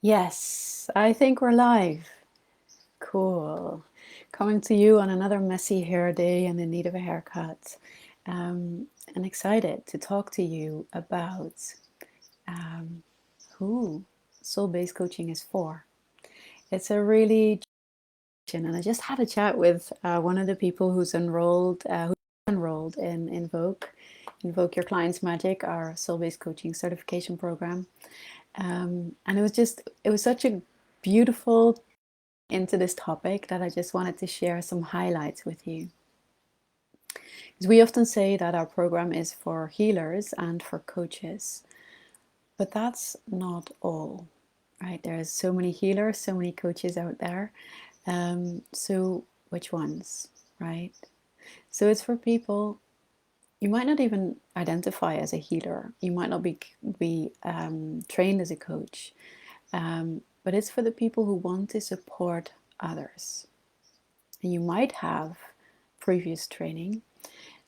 Yes, I think we're live. Cool. Coming to you on another messy hair day and in need of a haircut. And excited to talk to you about who soul-based coaching is for. It's a really, and I just had a chat with one of the people who's enrolled in Invoke Your Client's Magic, our soul-based coaching certification program. And it was such a beautiful into this topic that I just wanted to share some highlights with you. Because we often say that our program is for healers and for coaches, but that's not all, right? There's so many healers, so many coaches out there. So which ones, right? So it's for people. You might not even identify as a healer. You might not be trained as a coach, but it's for the people who want to support others. And you might have previous training,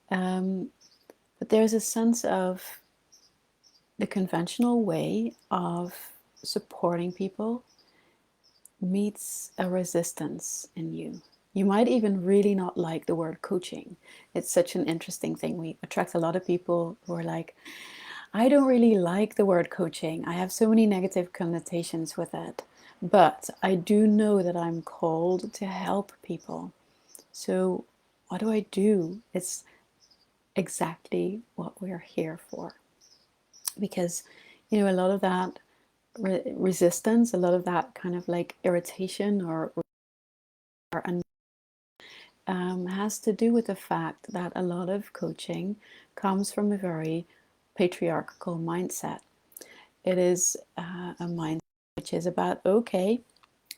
but there's a sense of the conventional way of supporting people meets a resistance in you. You might even really not like the word coaching. It's such an interesting thing. We attract a lot of people who are like, I don't really like the word coaching. I have so many negative connotations with it. But I do know that I'm called to help people. So what do I do? It's exactly what we're here for. Because, a lot of that resistance, a lot of that kind of like irritation or has to do with the fact that a lot of coaching comes from a very patriarchal mindset. It is a mindset which is about, okay,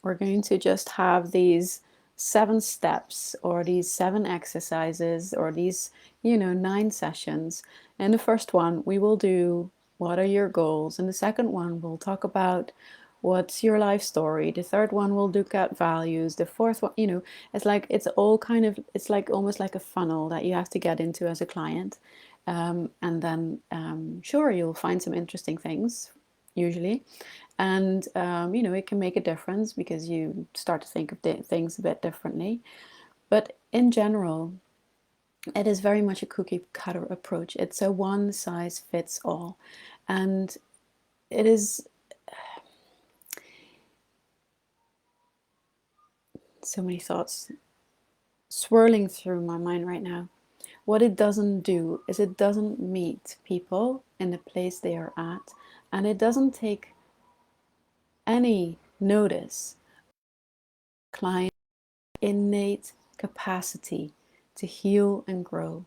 we're going to just have these 7 steps or these 7 exercises or these 9 sessions. And the first one we will do, what are your goals? And the second one we'll talk about what's your life story. The third one we'll look at values. The fourth one, it's like it's like almost like a funnel that you have to get into as a client. And then sure, you'll find some interesting things usually, and it can make a difference because you start to think of things a bit differently. But in general, it is very much a cookie cutter approach. It's a one size fits all, and it is so many thoughts swirling through my mind right now. What it doesn't do is it doesn't meet people in the place they are at, and it doesn't take any notice client innate capacity to heal and grow.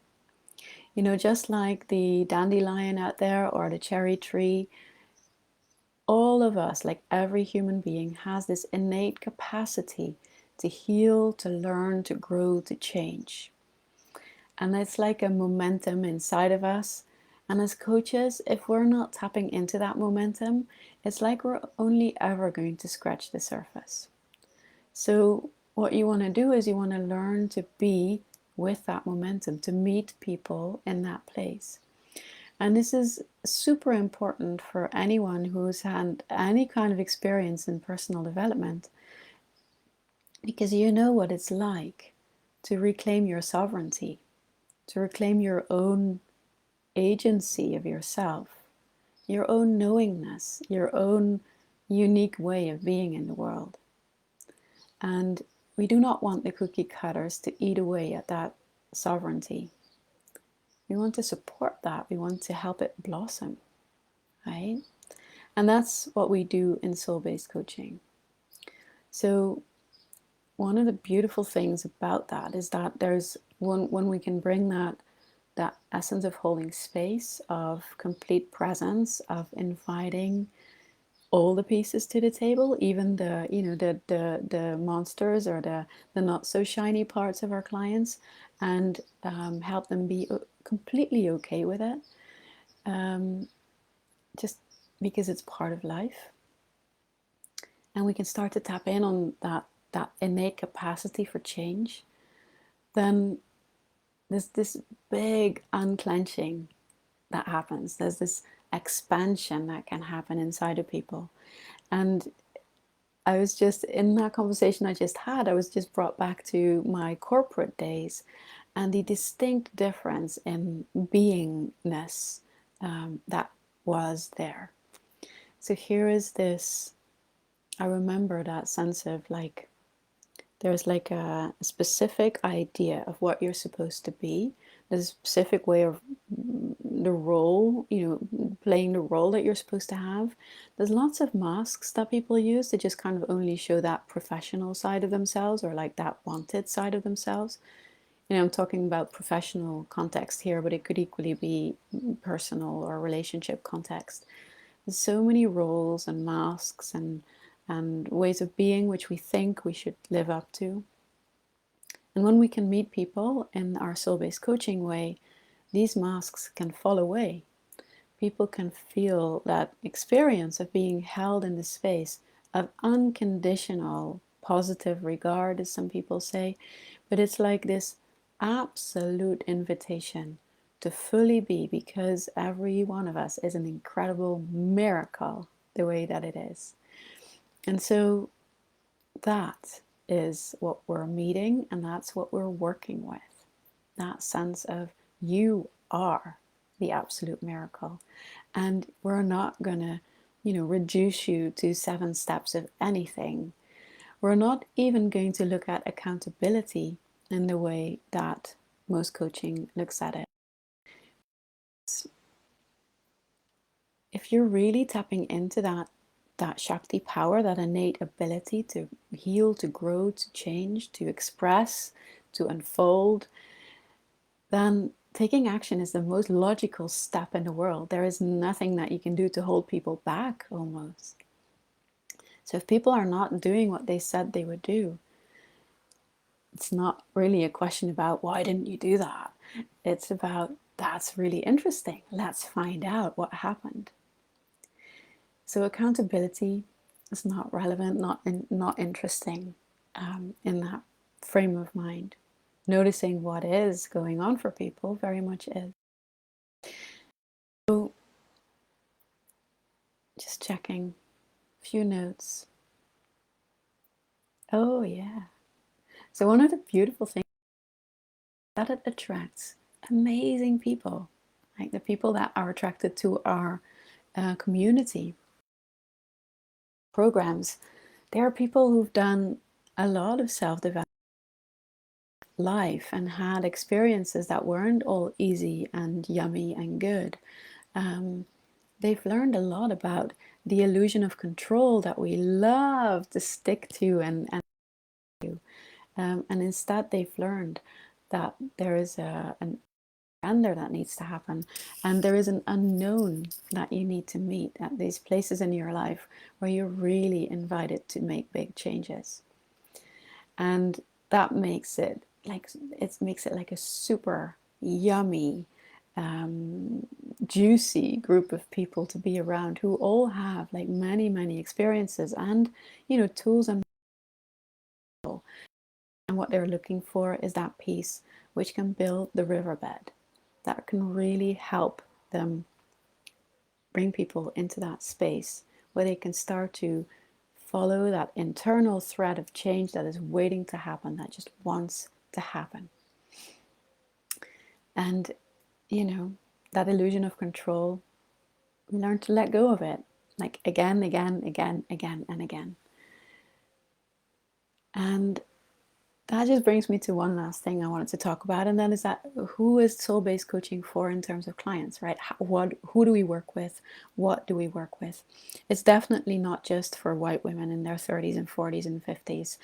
Just like the dandelion out there or the cherry tree, all of us, like every human being, has this innate capacity to heal, to learn, to grow, to change. And it's like a momentum inside of us. And as coaches, if we're not tapping into that momentum, it's like we're only ever going to scratch the surface. So what you want to do is you want to learn to be with that momentum, to meet people in that place. And this is super important for anyone who's had any kind of experience in personal development, because you know what it's like to reclaim your sovereignty, to reclaim your own agency of yourself, your own knowingness, your own unique way of being in the world. And we do not want the cookie cutters to eat away at that sovereignty. We want to support that. We want to help it blossom, right? And that's what we do in soul-based coaching. So one of the beautiful things about that is that there's when we can bring that essence of holding space, of complete presence, of inviting all the pieces to the table, even the monsters or the not so shiny parts of our clients, and help them be completely okay with it, just because it's part of life. And we can start to tap in on that innate capacity for change. Then there's this big unclenching that happens. There's this expansion that can happen inside of people. And I was just in that conversation I just had, I was just brought back to my corporate days and the distinct difference in beingness that was there. So here is this, I remember that sense of like, there's like a specific idea of what you're supposed to be. There's a specific way of the role, playing the role that you're supposed to have. There's lots of masks that people use to just kind of only show that professional side of themselves or like that wanted side of themselves. I'm talking about professional context here, but it could equally be personal or relationship context. There's so many roles and masks and ways of being which we think we should live up to. And when we can meet people in our soul-based coaching way, these masks can fall away. People can feel that experience of being held in the space of unconditional positive regard, as some people say, but it's like this absolute invitation to fully be, because every one of us is an incredible miracle the way that it is. And so that is what we're meeting, and that's what we're working with. That sense of you are the absolute miracle. And we're not going to, reduce you to 7 steps of anything. We're not even going to look at accountability in the way that most coaching looks at it. If you're really tapping into that Shakti power, that innate ability to heal, to grow, to change, to express, to unfold, then taking action is the most logical step in the world. There is nothing that you can do to hold people back, almost. So if people are not doing what they said they would do, it's not really a question about why didn't you do that? It's about, that's really interesting. Let's find out what happened. So accountability is not relevant, not interesting in that frame of mind. Noticing what is going on for people very much is. So just checking a few notes. Oh yeah. So one of the beautiful things that it attracts amazing people, like the people that are attracted to our community programs. They are people who've done a lot of self-development life and had experiences that weren't all easy and yummy and good. They've learned a lot about the illusion of control that we love to stick to and instead they've learned that there is an surrender that needs to happen, and there is an unknown that you need to meet at these places in your life where you're really invited to make big changes. And that makes it like a super yummy, juicy group of people to be around, who all have like many experiences and tools and what they're looking for is that piece which can build the riverbed that can really help them bring people into that space where they can start to follow that internal thread of change that is waiting to happen, that just wants to happen. And that illusion of control, we learn to let go of it, like again and again. And that just brings me to one last thing I wanted to talk about, and that is that who is soul-based coaching for in terms of clients, right? Who do we work with? What do we work with? It's definitely not just for white women in their 30s and 40s and 50s,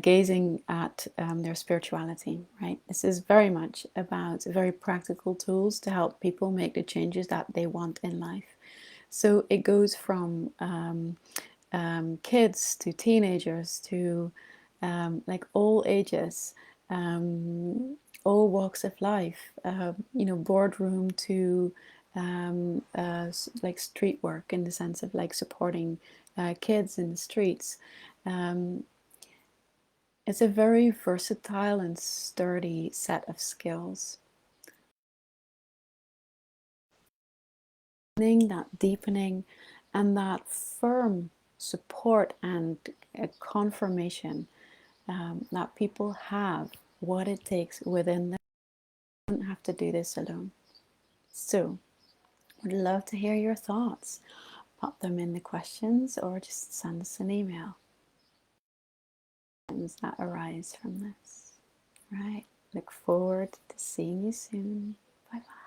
gazing at their spirituality, right? This is very much about very practical tools to help people make the changes that they want in life. So it goes from kids to teenagers to like all ages, all walks of life, boardroom to like street work, in the sense of like supporting kids in the streets. It's a very versatile and sturdy set of skills. That deepening and that firm support and a confirmation that people have what it takes within them. You don't have to do this alone. So, would love to hear your thoughts. Pop them in the questions or just send us an email. That arise from this. Right. Look forward to seeing you soon. Bye bye.